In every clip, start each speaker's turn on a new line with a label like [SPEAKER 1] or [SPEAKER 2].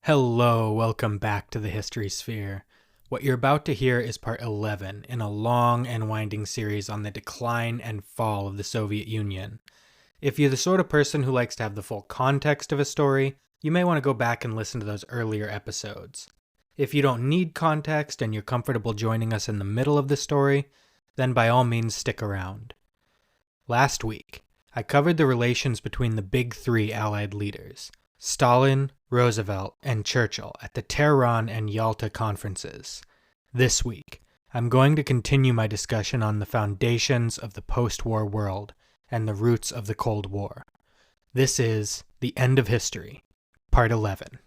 [SPEAKER 1] Hello, welcome back to the History Sphere. What you're about to hear is part 11 in a long and winding series on the decline and fall of the Soviet Union. If you're the sort of person who likes to have the full context of a story, you may want to go back and listen to those earlier episodes. If you don't need context and you're comfortable joining us in the middle of the story, then by all means stick around. Last week, I covered the relations between the big three Allied leaders, Stalin, Roosevelt, and Churchill at the Tehran and Yalta conferences. This week, I'm going to continue my discussion on the foundations of the post-war world and the roots of the Cold War. This is The End of History, Part 11.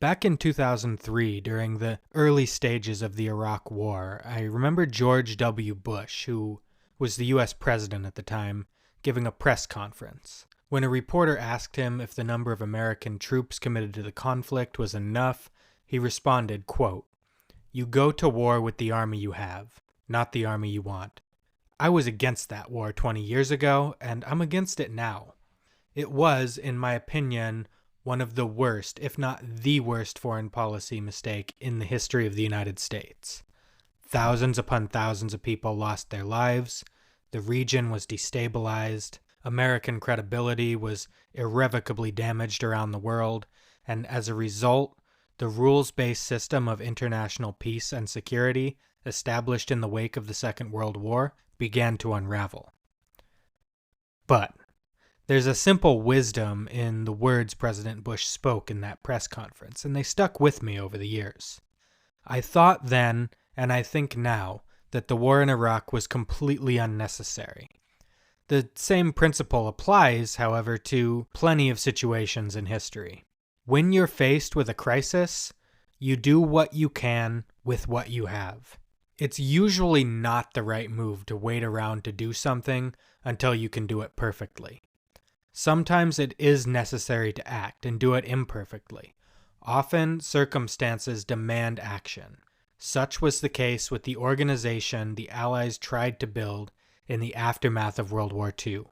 [SPEAKER 1] Back in 2003, during the early stages of the Iraq War, I remember George W. Bush, who was the U.S. president at the time, giving a press conference. When a reporter asked him if the number of American troops committed to the conflict was enough, he responded, quote, "You go to war with the army you have, not the army you want. I was against that war 20 years ago, and I'm against it now. It was, in my opinion, one of the worst, if not the worst, foreign policy mistake in the history of the United States. Thousands upon thousands of people lost their lives, the region was destabilized, American credibility was irrevocably damaged around the world, and as a result, the rules-based system of international peace and security established in the wake of the Second World War began to unravel." But there's a simple wisdom in the words President Bush spoke in that press conference, and they stuck with me over the years. I thought then, and I think now, that the war in Iraq was completely unnecessary. The same principle applies, however, to plenty of situations in history. When you're faced with a crisis, you do what you can with what you have. It's usually not the right move to wait around to do something until you can do it perfectly. Sometimes it is necessary to act and do it imperfectly. Often, circumstances demand action. Such was the case with the organization the Allies tried to build in the aftermath of World War II,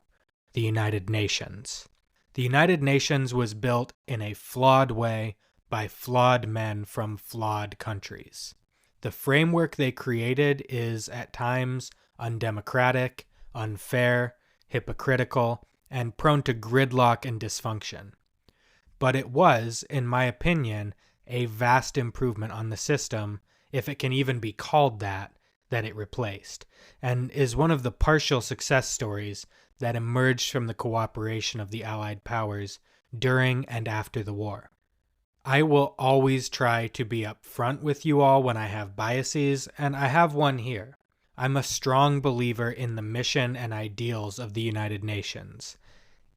[SPEAKER 1] the United Nations. The United Nations was built in a flawed way by flawed men from flawed countries. The framework they created is, at times, undemocratic, unfair, hypocritical, and prone to gridlock and dysfunction. But it was, in my opinion, a vast improvement on the system, if it can even be called that it replaced, and is one of the partial success stories that emerged from the cooperation of the Allied powers during and after the war. I will always try to be upfront with you all when I have biases, and I have one here. I'm a strong believer in the mission and ideals of the United Nations.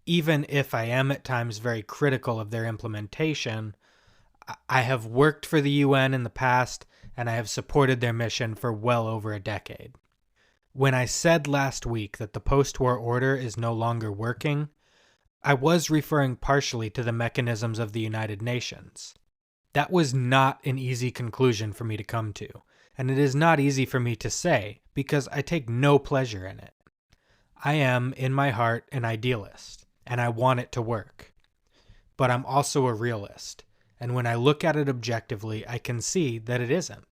[SPEAKER 1] Even if I am at times very critical of their implementation, I have worked for the UN in the past, and I have supported their mission for well over a decade. When I said last week that the post-war order is no longer working, I was referring partially to the mechanisms of the United Nations. That was not an easy conclusion for me to come to, and it is not easy for me to say, because I take no pleasure in it. I am, in my heart, an idealist, and I want it to work. But I'm also a realist, and when I look at it objectively, I can see that it isn't.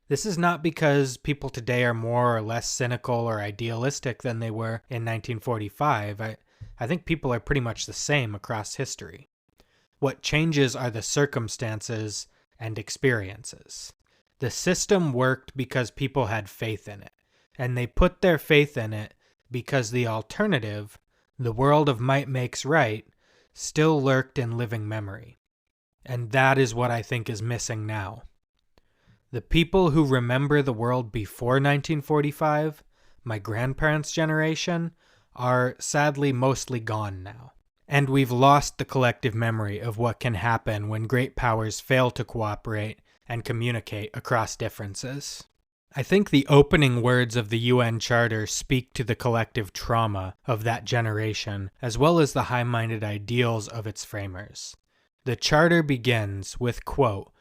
[SPEAKER 1] This is not because people today are more or less cynical or idealistic than they were in 1945. I think people are pretty much the same across history. What changes are the circumstances and experiences. The system worked because people had faith in it, and they put their faith in it because the alternative, the world of might makes right, still lurked in living memory. And that is what I think is missing now. The people who remember the world before 1945, my grandparents' generation, are sadly mostly gone now. And we've lost the collective memory of what can happen when great powers fail to cooperate and communicate across differences. I think the opening words of the UN Charter speak to the collective trauma of that generation, as well as the high-minded ideals of its framers. The Charter begins with, quote,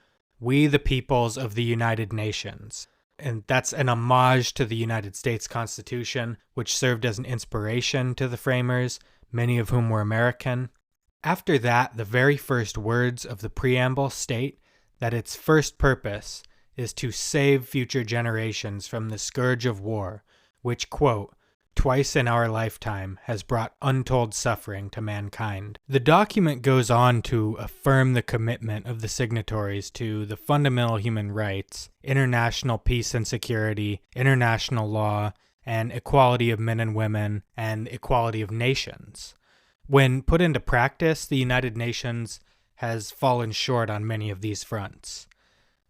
[SPEAKER 1] "We the peoples of the United Nations." And that's an homage to the United States Constitution, which served as an inspiration to the framers, many of whom were American. After that, the very first words of the preamble state that its first purpose is to save future generations from the scourge of war, which, quote, "twice in our lifetime has brought untold suffering to mankind." The document goes on to affirm the commitment of the signatories to the fundamental human rights, international peace and security, international law, and equality of men and women, and equality of nations. When put into practice, the United Nations has fallen short on many of these fronts.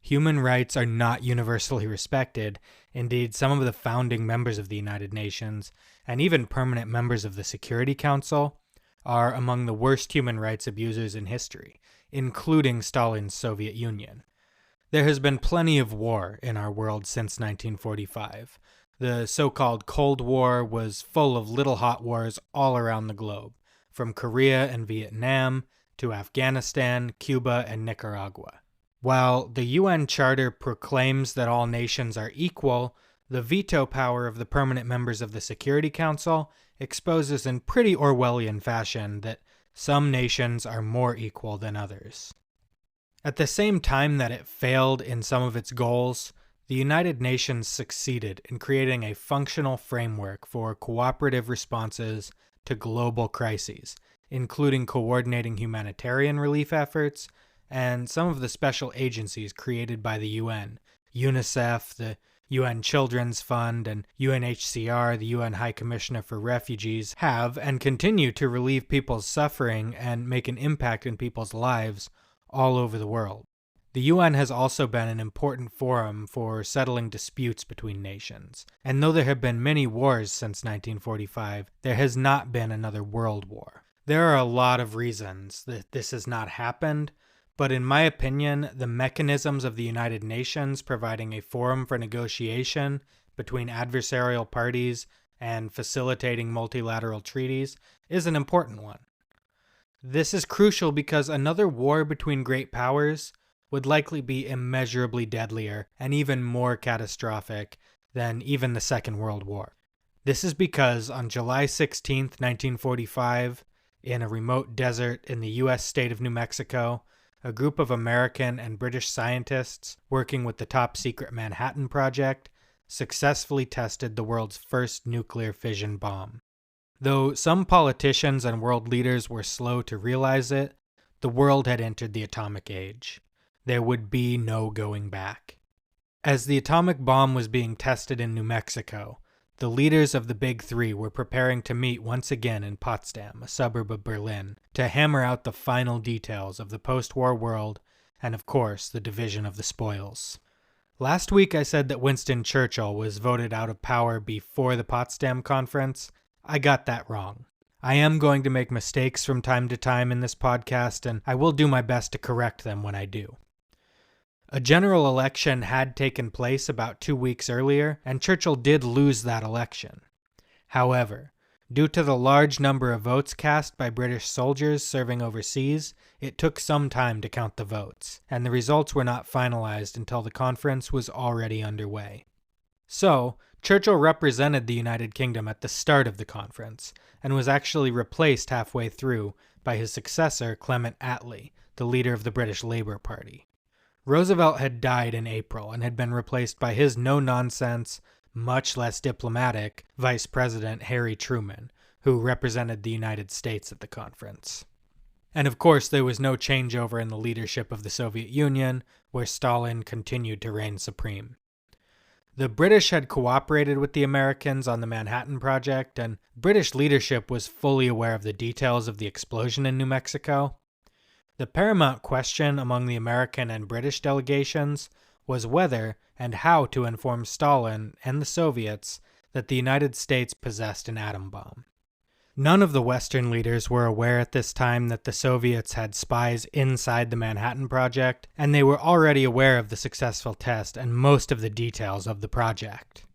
[SPEAKER 1] Human rights are not universally respected. Indeed, some of the founding members of the United Nations, and even permanent members of the Security Council, are among the worst human rights abusers in history, including Stalin's Soviet Union. There has been plenty of war in our world since 1945. The so-called Cold War was full of little hot wars all around the globe, from Korea and Vietnam to Afghanistan, Cuba, and Nicaragua. While the UN Charter proclaims that all nations are equal, the veto power of the permanent members of the Security Council exposes in pretty Orwellian fashion that some nations are more equal than others. At the same time that it failed in some of its goals, the United Nations succeeded in creating a functional framework for cooperative responses to global crises, including coordinating humanitarian relief efforts and some of the special agencies created by the UN, UNICEF, the UN Children's Fund, and UNHCR, the UN High Commissioner for Refugees, have and continue to relieve people's suffering and make an impact in people's lives all over the world. The UN has also been an important forum for settling disputes between nations, and though there have been many wars since 1945, there has not been another world war. There are a lot of reasons that this has not happened, but in my opinion, the mechanisms of the United Nations providing a forum for negotiation between adversarial parties and facilitating multilateral treaties is an important one. This is crucial because another war between great powers would likely be immeasurably deadlier and even more catastrophic than even the Second World War. This is because on July 16, 1945, in a remote desert in the U.S. state of New Mexico, a group of American and British scientists working with the top-secret Manhattan Project successfully tested the world's first nuclear fission bomb. Though some politicians and world leaders were slow to realize it, the world had entered the atomic age. There would be no going back. As the atomic bomb was being tested in New Mexico, the leaders of the Big Three were preparing to meet once again in Potsdam, a suburb of Berlin, to hammer out the final details of the post-war world and, of course, the division of the spoils. Last week I said that Winston Churchill was voted out of power before the Potsdam Conference. I got that wrong. I am going to make mistakes from time to time in this podcast, and I will do my best to correct them when I do. A general election had taken place about 2 weeks earlier, and Churchill did lose that election. However, due to the large number of votes cast by British soldiers serving overseas, it took some time to count the votes, and the results were not finalized until the conference was already underway. So, Churchill represented the United Kingdom at the start of the conference, and was actually replaced halfway through by his successor Clement Attlee, the leader of the British Labour Party. Roosevelt had died in April and had been replaced by his no-nonsense, much less diplomatic, Vice President Harry Truman, who represented the United States at the conference. And of course, there was no changeover in the leadership of the Soviet Union, where Stalin continued to reign supreme. The British had cooperated with the Americans on the Manhattan Project, and British leadership was fully aware of the details of the explosion in New Mexico. The paramount question among the American and British delegations was whether and how to inform Stalin and the Soviets that the United States possessed an atom bomb. None of the Western leaders were aware at this time that the Soviets had spies inside the Manhattan Project, and they were already aware of the successful test and most of the details of the project.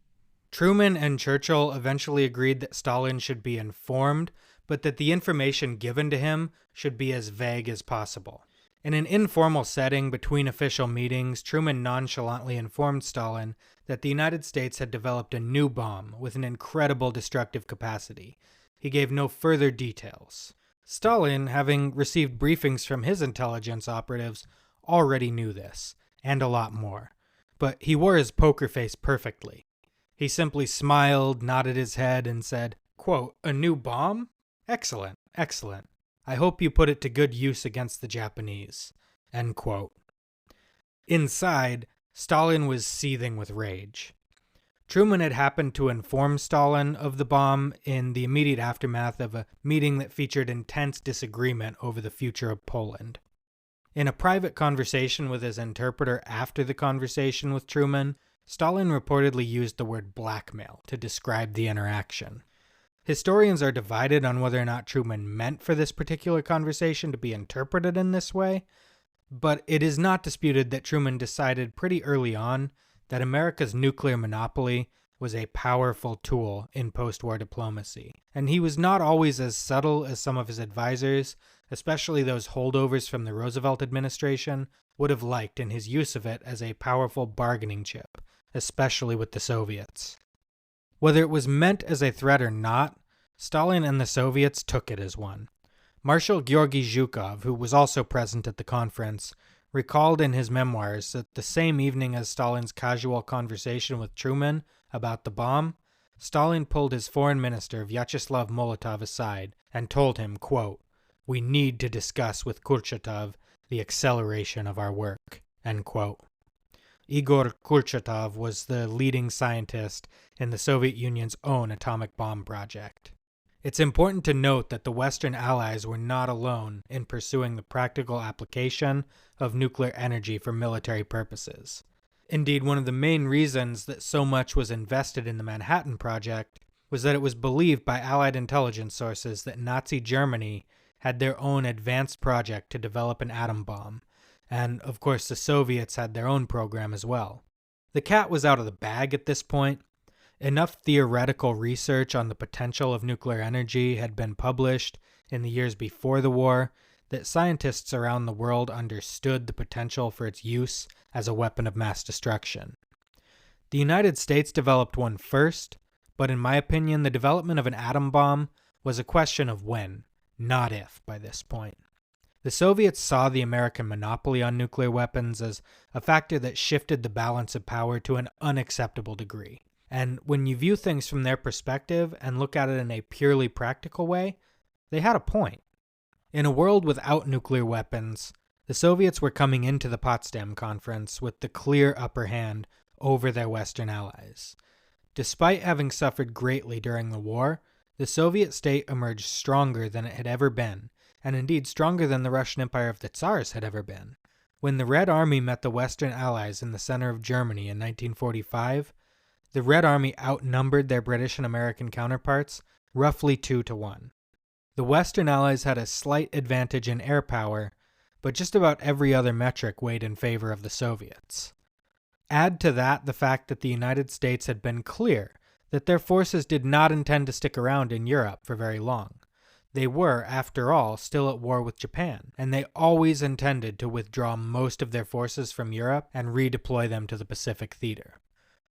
[SPEAKER 1] Truman and Churchill eventually agreed that Stalin should be informed, but that the information given to him should be as vague as possible. In an informal setting between official meetings, Truman nonchalantly informed Stalin that the United States had developed a new bomb with an incredible destructive capacity. He gave no further details. Stalin, having received briefings from his intelligence operatives, already knew this, and a lot more. But he wore his poker face perfectly. He simply smiled, nodded his head, and said, quote, "A new bomb? Excellent, excellent. I hope you put it to good use against the Japanese." End quote. Inside, Stalin was seething with rage. Truman had happened to inform Stalin of the bomb in the immediate aftermath of a meeting that featured intense disagreement over the future of Poland. In a private conversation with his interpreter after the conversation with Truman, Stalin reportedly used the word blackmail to describe the interaction. Historians are divided on whether or not Truman meant for this particular conversation to be interpreted in this way, but it is not disputed that Truman decided pretty early on that America's nuclear monopoly was a powerful tool in post-war diplomacy, and he was not always as subtle as some of his advisors, especially those holdovers from the Roosevelt administration, would have liked in his use of it as a powerful bargaining chip, especially with the Soviets. Whether it was meant as a threat or not, Stalin and the Soviets took it as one. Marshal Georgy Zhukov, who was also present at the conference, recalled in his memoirs that the same evening as Stalin's casual conversation with Truman about the bomb, Stalin pulled his foreign minister Vyacheslav Molotov aside and told him, quote, "We need to discuss with Kurchatov the acceleration of our work." End quote. Igor Kurchatov was the leading scientist in the Soviet Union's own atomic bomb project. It's important to note that the Western Allies were not alone in pursuing the practical application of nuclear energy for military purposes. Indeed, one of the main reasons that so much was invested in the Manhattan Project was that it was believed by Allied intelligence sources that Nazi Germany had their own advanced project to develop an atom bomb, and of course the Soviets had their own program as well. The cat was out of the bag at this point. Enough theoretical research on the potential of nuclear energy had been published in the years before the war that scientists around the world understood the potential for its use as a weapon of mass destruction. The United States developed one first, but in my opinion, the development of an atom bomb was a question of when, not if, by this point. The Soviets saw the American monopoly on nuclear weapons as a factor that shifted the balance of power to an unacceptable degree. And when you view things from their perspective and look at it in a purely practical way, they had a point. In a world without nuclear weapons, the Soviets were coming into the Potsdam Conference with the clear upper hand over their Western allies. Despite having suffered greatly during the war, the Soviet state emerged stronger than it had ever been, and indeed stronger than the Russian Empire of the Tsars had ever been. When the Red Army met the Western Allies in the center of Germany in 1945, the Red Army outnumbered their British and American counterparts roughly 2-1. The Western Allies had a slight advantage in air power, but just about every other metric weighed in favor of the Soviets. Add to that the fact that the United States had been clear that their forces did not intend to stick around in Europe for very long. They were, after all, still at war with Japan, and they always intended to withdraw most of their forces from Europe and redeploy them to the Pacific theater.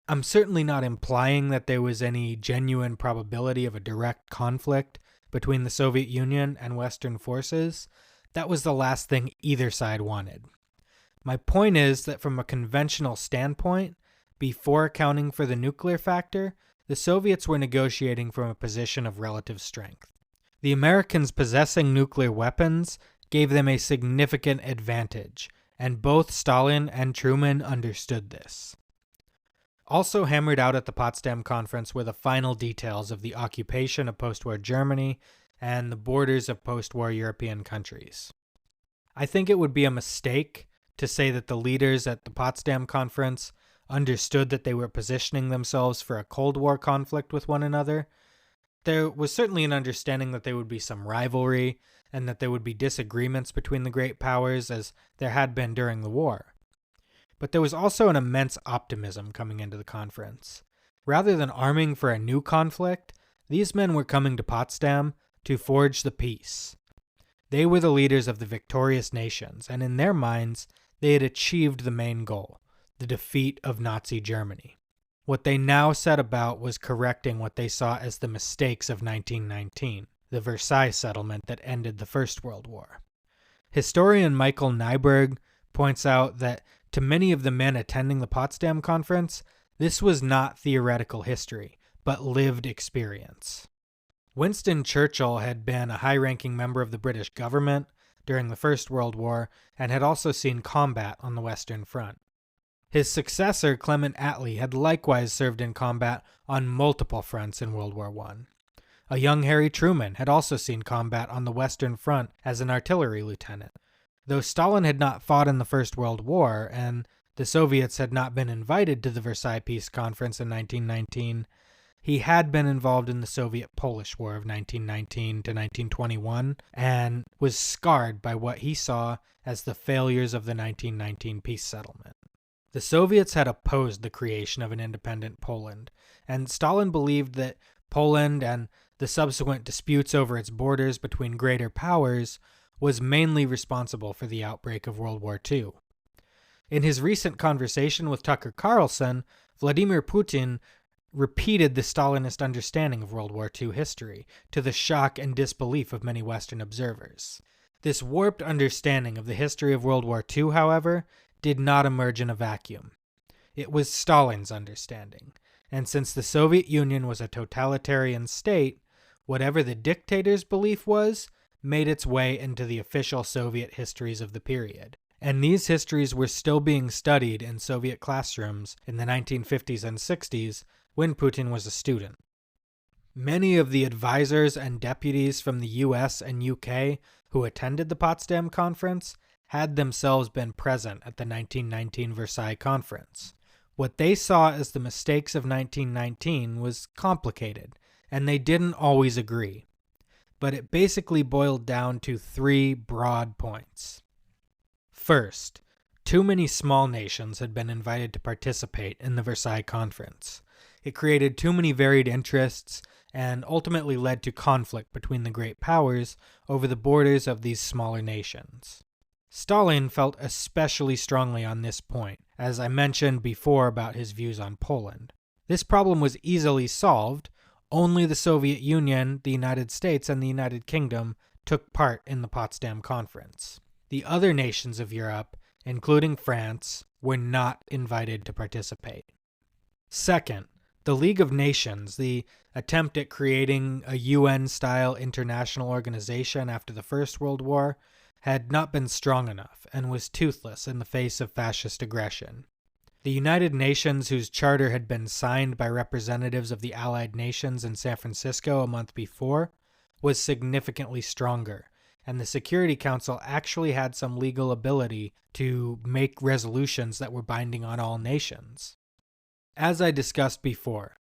[SPEAKER 1] I'm certainly not implying that there was any genuine probability of a direct conflict between the Soviet Union and Western forces. That was the last thing either side wanted. My point is that from a conventional standpoint, before accounting for the nuclear factor, the Soviets were negotiating from a position of relative strength. The Americans possessing nuclear weapons gave them a significant advantage, and both Stalin and Truman understood this. Also hammered out at the Potsdam Conference were the final details of the occupation of post-war Germany and the borders of post-war European countries. I think it would be a mistake to say that the leaders at the Potsdam Conference understood that they were positioning themselves for a Cold War conflict with one another. There was certainly an understanding that there would be some rivalry and that there would be disagreements between the great powers as there had been during the war. But there was also an immense optimism coming into the conference. Rather than arming for a new conflict, these men were coming to Potsdam to forge the peace. They were the leaders of the victorious nations, and in their minds, they had achieved the main goal, the defeat of Nazi Germany. What they now set about was correcting what they saw as the mistakes of 1919, the Versailles settlement that ended the First World War. Historian Michael Nyberg points out that to many of the men attending the Potsdam Conference, this was not theoretical history, but lived experience. Winston Churchill had been a high-ranking member of the British government during the First World War and had also seen combat on the Western Front. His successor, Clement Attlee, had likewise served in combat on multiple fronts in World War I. A young Harry Truman had also seen combat on the Western Front as an artillery lieutenant. Though Stalin had not fought in the First World War, and the Soviets had not been invited to the Versailles Peace Conference in 1919, he had been involved in the Soviet-Polish War of 1919 to 1921 and was scarred by what he saw as the failures of the 1919 peace settlement. The Soviets had opposed the creation of an independent Poland, and Stalin believed that Poland and the subsequent disputes over its borders between greater powers was mainly responsible for the outbreak of World War II. In his recent conversation with Tucker Carlson, Vladimir Putin repeated the Stalinist understanding of World War II history, to the shock and disbelief of many Western observers. This warped understanding of the history of World War II, however, did not emerge in a vacuum. It was Stalin's understanding, and since the Soviet Union was a totalitarian state, whatever the dictator's belief was, made its way into the official Soviet histories of the period. And these histories were still being studied in Soviet classrooms in the 1950s and 60s when Putin was a student. Many of the advisors and deputies from the US and UK who attended the Potsdam Conference had themselves been present at the 1919 Versailles Conference. What they saw as the mistakes of 1919 was complicated, and they didn't always agree. But it basically boiled down to three broad points. First, too many small nations had been invited to participate in the Versailles Conference. It created too many varied interests and ultimately led to conflict between the great powers over the borders of these smaller nations. Stalin felt especially strongly on this point, as I mentioned before about his views on Poland. This problem was easily solved. Only the Soviet Union, the United States, and the United Kingdom took part in the Potsdam Conference. The other nations of Europe, including France, were not invited to participate. Second, the League of Nations, the attempt at creating a UN-style international organization after the First World War, had not been strong enough and was toothless in the face of fascist aggression. The United Nations, whose charter had been signed by representatives of the Allied nations in San Francisco a month before, was significantly stronger, and the Security Council actually had some legal ability to make resolutions that were binding on all nations. As I discussed before,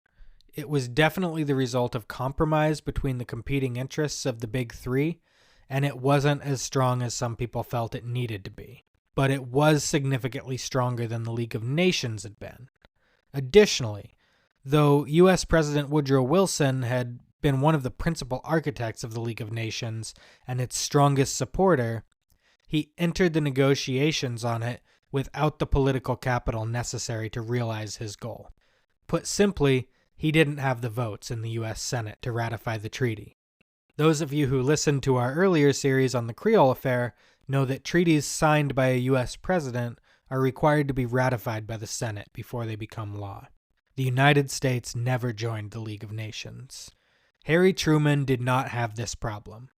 [SPEAKER 1] it was definitely the result of compromise between the competing interests of the Big Three, and it wasn't as strong as some people felt it needed to be. But it was significantly stronger than the League of Nations had been. Additionally, though U.S. President Woodrow Wilson had been one of the principal architects of the League of Nations and its strongest supporter, he entered the negotiations on it without the political capital necessary to realize his goal. Put simply, he didn't have the votes in the U.S. Senate to ratify the treaty. Those of you who listened to our earlier series on the Creole Affair know that treaties signed by a U.S. president are required to be ratified by the Senate before they become law. The United States never joined the League of Nations. Harry Truman did not have this problem.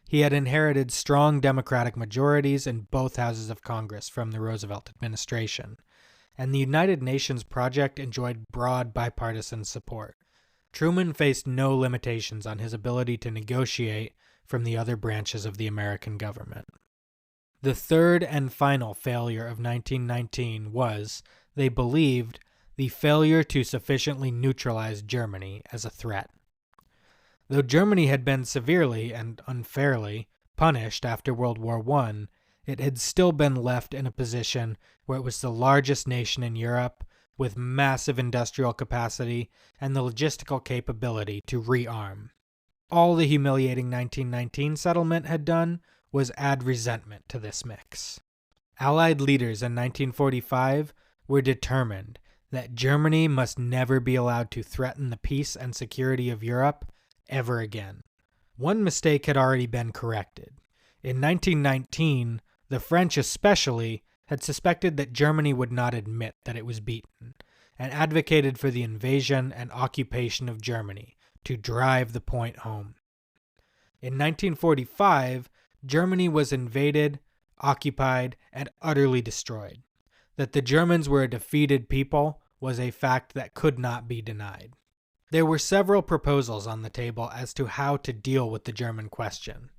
[SPEAKER 1] He had inherited strong Democratic majorities in both houses of Congress from the Roosevelt administration, and the United Nations project enjoyed broad bipartisan support. Truman faced no limitations on his ability to negotiate from the other branches of the American government. The third and final failure of 1919 was, they believed, the failure to sufficiently neutralize Germany as a threat. Though Germany had been severely and unfairly punished after World War I, it had still been left in a position where it was the largest nation in Europe, with massive industrial capacity and the logistical capability to rearm. All the humiliating 1919 settlement had done was add resentment to this mix. Allied leaders in 1945 were determined that Germany must never be allowed to threaten the peace and security of Europe ever again. One mistake had already been corrected. In 1919, the French especially had suspected that Germany would not admit that it was beaten, and advocated for the invasion and occupation of Germany to drive the point home. In 1945, Germany was invaded, occupied, and utterly destroyed. That the Germans were a defeated people was a fact that could not be denied. There were several proposals on the table as to how to deal with the German question.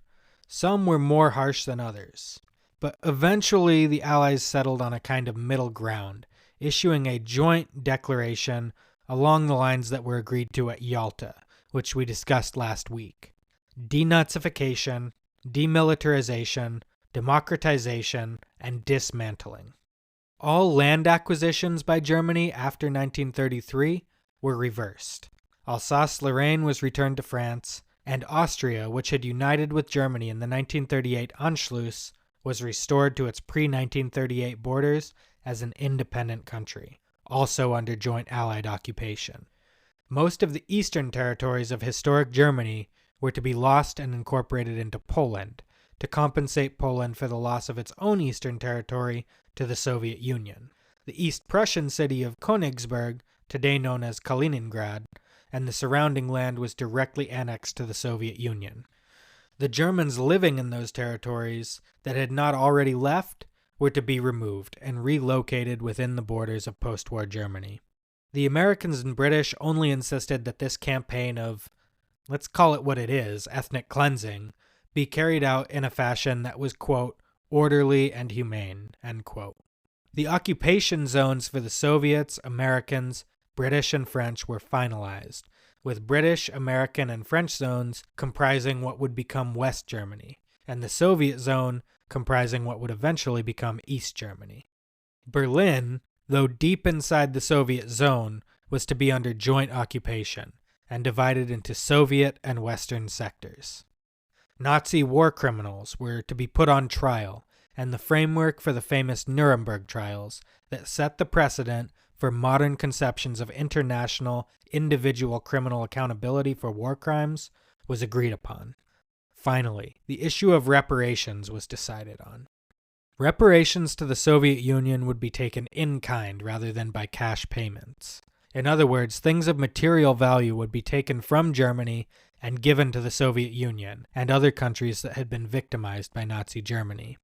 [SPEAKER 1] Some were more harsh than others, but eventually the Allies settled on a kind of middle ground, issuing a joint declaration along the lines that were agreed to at Yalta, which we discussed last week. Denazification, demilitarization, democratization, and dismantling. All land acquisitions by Germany after 1933 were reversed. Alsace-Lorraine was returned to France, and Austria, which had united with Germany in the 1938 Anschluss, was restored to its pre-1938 borders as an independent country, also under joint Allied occupation. Most of the eastern territories of historic Germany were to be lost and incorporated into Poland, to compensate Poland for the loss of its own eastern territory to the Soviet Union. The East Prussian city of Königsberg, today known as Kaliningrad, and the surrounding land was directly annexed to the Soviet Union. The Germans living in those territories that had not already left were to be removed and relocated within the borders of post-war Germany. The Americans and British only insisted that this campaign of, let's call it what it is, ethnic cleansing, be carried out in a fashion that was, quote, orderly and humane, end quote. The occupation zones for the Soviets, Americans, British, and French were finalized, with British, American, and French zones comprising what would become West Germany, and the Soviet zone comprising what would eventually become East Germany. Berlin, though deep inside the Soviet zone, was to be under joint occupation and divided into Soviet and Western sectors. Nazi war criminals were to be put on trial, and the framework for the famous Nuremberg trials that set the precedent for modern conceptions of international, individual criminal accountability for war crimes was agreed upon. Finally, the issue of reparations was decided on. Reparations to the Soviet Union would be taken in kind rather than by cash payments. In other words, things of material value would be taken from Germany and given to the Soviet Union and other countries that had been victimized by Nazi Germany.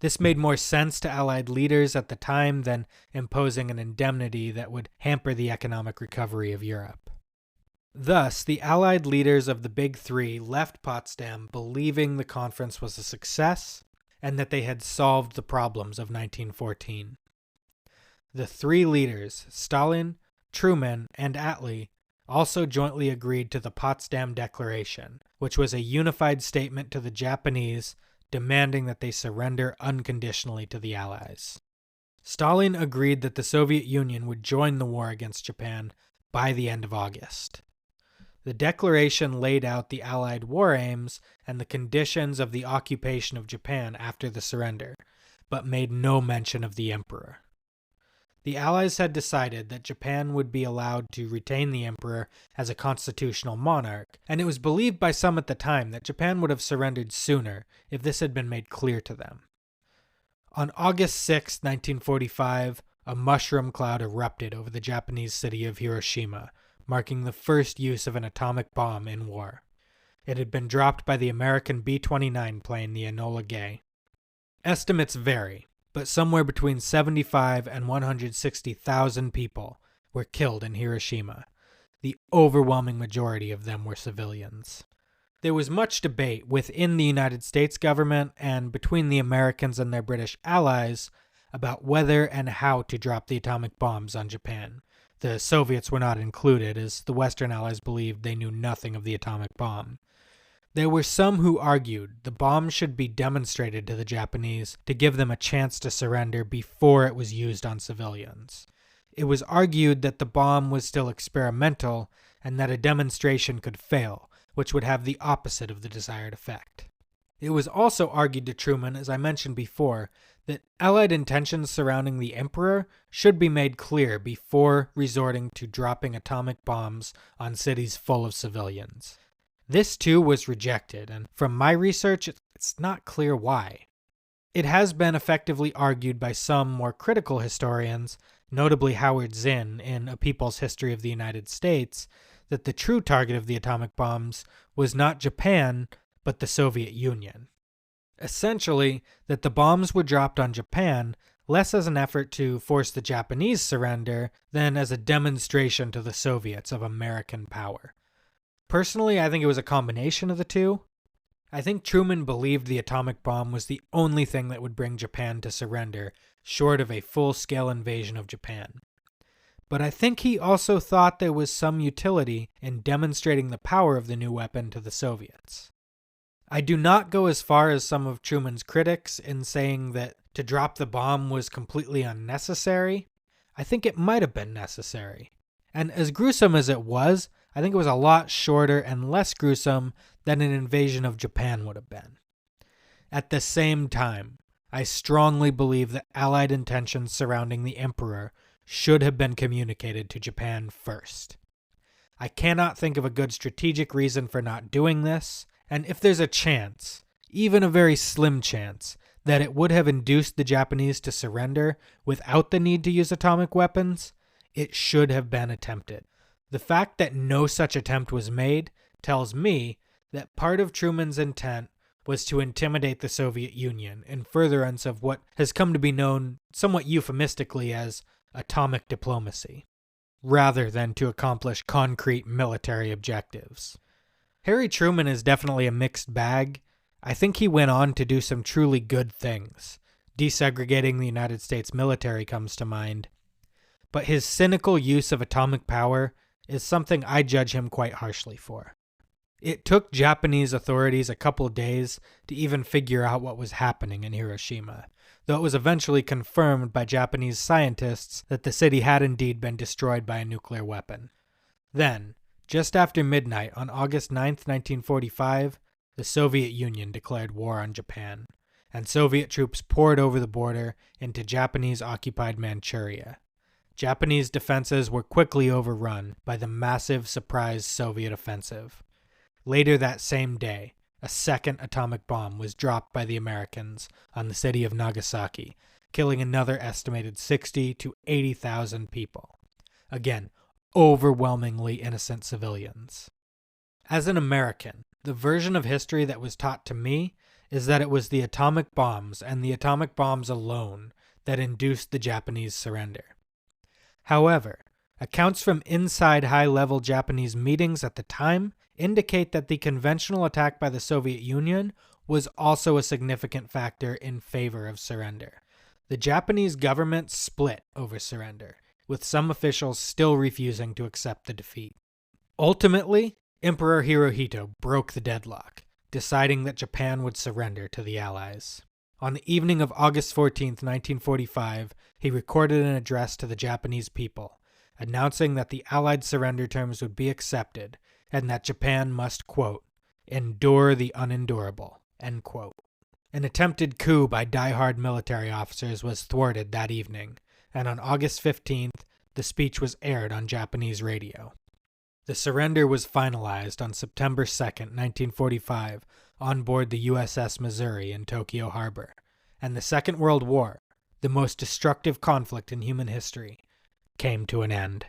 [SPEAKER 1] This made more sense to Allied leaders at the time than imposing an indemnity that would hamper the economic recovery of Europe. Thus, the Allied leaders of the Big Three left Potsdam believing the conference was a success and that they had solved the problems of 1914. The three leaders, Stalin, Truman, and Attlee, also jointly agreed to the Potsdam Declaration, which was a unified statement to the Japanese demanding that they surrender unconditionally to the Allies. Stalin agreed that the Soviet Union would join the war against Japan by the end of August. The declaration laid out the Allied war aims and the conditions of the occupation of Japan after the surrender, but made no mention of the emperor. The Allies had decided that Japan would be allowed to retain the emperor as a constitutional monarch, and it was believed by some at the time that Japan would have surrendered sooner if this had been made clear to them. On August 6, 1945, a mushroom cloud erupted over the Japanese city of Hiroshima, marking the first use of an atomic bomb in war. It had been dropped by the American B-29 plane, the Enola Gay. Estimates vary, but somewhere between 75 and 160,000 people were killed in Hiroshima. The overwhelming majority of them were civilians. There was much debate within the United States government and between the Americans and their British allies about whether and how to drop the atomic bombs on Japan. The Soviets were not included, as the Western allies believed they knew nothing of the atomic bomb. There were some who argued the bomb should be demonstrated to the Japanese to give them a chance to surrender before it was used on civilians. It was argued that the bomb was still experimental and that a demonstration could fail, which would have the opposite of the desired effect. It was also argued to Truman, as I mentioned before, that Allied intentions surrounding the Emperor should be made clear before resorting to dropping atomic bombs on cities full of civilians. This too was rejected, and from my research, it's not clear why. It has been effectively argued by some more critical historians, notably Howard Zinn in A People's History of the United States, that the true target of the atomic bombs was not Japan, but the Soviet Union. Essentially, that the bombs were dropped on Japan less as an effort to force the Japanese surrender than as a demonstration to the Soviets of American power. Personally, I think it was a combination of the two. I think Truman believed the atomic bomb was the only thing that would bring Japan to surrender, short of a full-scale invasion of Japan. But I think he also thought there was some utility in demonstrating the power of the new weapon to the Soviets. I do not go as far as some of Truman's critics in saying that to drop the bomb was completely unnecessary. I think it might have been necessary. And as gruesome as it was, I think it was a lot shorter and less gruesome than an invasion of Japan would have been. At the same time, I strongly believe that Allied intentions surrounding the Emperor should have been communicated to Japan first. I cannot think of a good strategic reason for not doing this, and if there's a chance, even a very slim chance, that it would have induced the Japanese to surrender without the need to use atomic weapons, it should have been attempted. The fact that no such attempt was made tells me that part of Truman's intent was to intimidate the Soviet Union in furtherance of what has come to be known somewhat euphemistically as atomic diplomacy, rather than to accomplish concrete military objectives. Harry Truman is definitely a mixed bag. I think he went on to do some truly good things. Desegregating the United States military comes to mind. But his cynical use of atomic power is something I judge him quite harshly for. It took Japanese authorities a couple days to even figure out what was happening in Hiroshima, though it was eventually confirmed by Japanese scientists that the city had indeed been destroyed by a nuclear weapon. Then, just after midnight on August 9, 1945, the Soviet Union declared war on Japan, and Soviet troops poured over the border into Japanese-occupied Manchuria. Japanese defenses were quickly overrun by the massive surprise Soviet offensive. Later that same day, a second atomic bomb was dropped by the Americans on the city of Nagasaki, killing another estimated 60,000 to 80,000 people. Again, overwhelmingly innocent civilians. As an American, the version of history that was taught to me is that it was the atomic bombs and the atomic bombs alone that induced the Japanese surrender. However, accounts from inside high-level Japanese meetings at the time indicate that the conventional attack by the Soviet Union was also a significant factor in favor of surrender. The Japanese government split over surrender, with some officials still refusing to accept the defeat. Ultimately, Emperor Hirohito broke the deadlock, deciding that Japan would surrender to the Allies. On the evening of August 14, 1945, he recorded an address to the Japanese people, announcing that the Allied surrender terms would be accepted and that Japan must, quote, endure the unendurable, end quote. An attempted coup by die-hard military officers was thwarted that evening, and on August 15th, the speech was aired on Japanese radio. The surrender was finalized on September 2nd, 1945, on board the USS Missouri in Tokyo Harbor, and the Second World War, the most destructive conflict in human history, came to an end.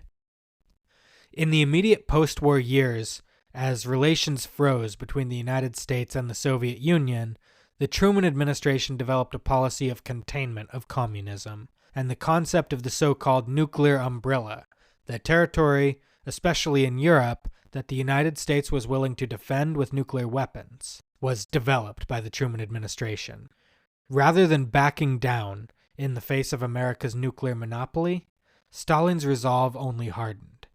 [SPEAKER 1] In the immediate post-war years, as relations froze between the United States and the Soviet Union, the Truman administration developed a policy of containment of communism, and the concept of the so-called nuclear umbrella, the territory, especially in Europe, that the United States was willing to defend with nuclear weapons, was developed by the Truman administration. Rather than backing down in the face of America's nuclear monopoly, Stalin's resolve only hardened.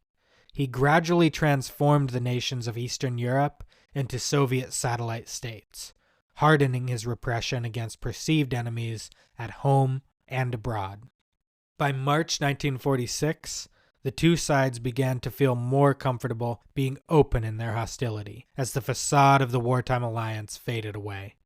[SPEAKER 1] He gradually transformed the nations of Eastern Europe into Soviet satellite states, hardening his repression against perceived enemies at home and abroad. By March 1946, the two sides began to feel more comfortable being open in their hostility as the facade of the wartime alliance faded away.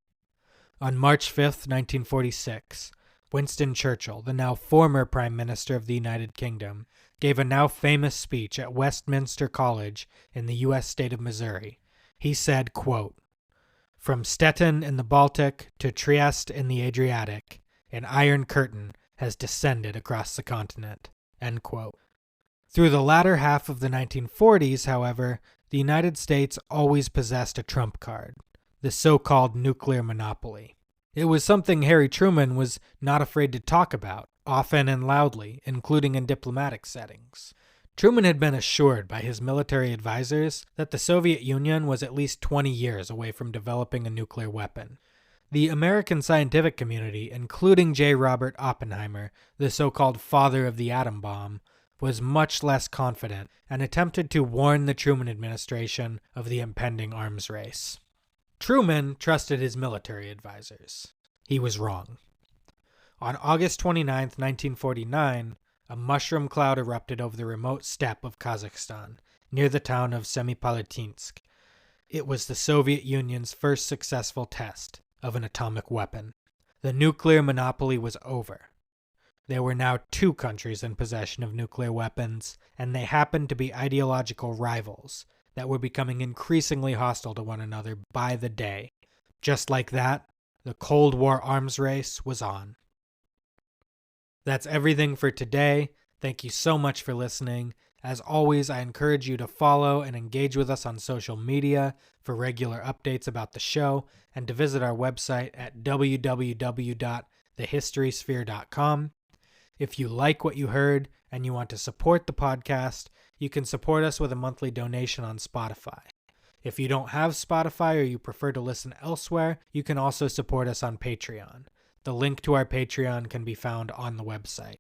[SPEAKER 1] On March 5th, 1946, Winston Churchill, the now former Prime Minister of the United Kingdom, gave a now famous speech at Westminster College in the U.S. state of Missouri. He said, quote, "From Stettin in the Baltic to Trieste in the Adriatic, an iron curtain has descended across the continent." End quote. Through the latter half of the 1940s, however, the United States always possessed a trump card, the so-called nuclear monopoly. It was something Harry Truman was not afraid to talk about, often and loudly, including in diplomatic settings. Truman had been assured by his military advisors that the Soviet Union was at least 20 years away from developing a nuclear weapon. The American scientific community, including J. Robert Oppenheimer, the so-called father of the atom bomb, was much less confident and attempted to warn the Truman administration of the impending arms race. Truman trusted his military advisors. He was wrong. On August 29, 1949, a mushroom cloud erupted over the remote steppe of Kazakhstan, near the town of Semipalatinsk. It was the Soviet Union's first successful test of an atomic weapon. The nuclear monopoly was over. There were now two countries in possession of nuclear weapons, and they happened to be ideological rivals that were becoming increasingly hostile to one another by the day. Just like that, the Cold War arms race was on. That's everything for today. Thank you so much for listening. As always, I encourage you to follow and engage with us on social media for regular updates about the show, and to visit our website at www.thehistorysphere.com. If you like what you heard and you want to support the podcast, you can support us with a monthly donation on Spotify. If you don't have Spotify or you prefer to listen elsewhere, you can also support us on Patreon. The link to our Patreon can be found on the website.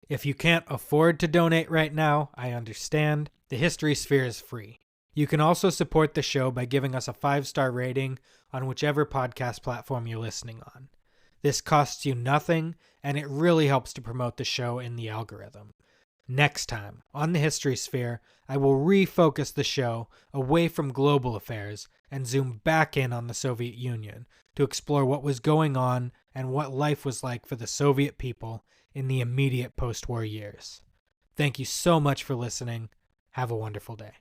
[SPEAKER 1] If you can't afford to donate right now, I understand. The History Sphere is free. You can also support the show by giving us a 5-star rating on whichever podcast platform you're listening on. This costs you nothing, and it really helps to promote the show in the algorithm. Next time, on the History Sphere, I will refocus the show away from global affairs and zoom back in on the Soviet Union to explore what was going on and what life was like for the Soviet people in the immediate post-war years. Thank you so much for listening. Have a wonderful day.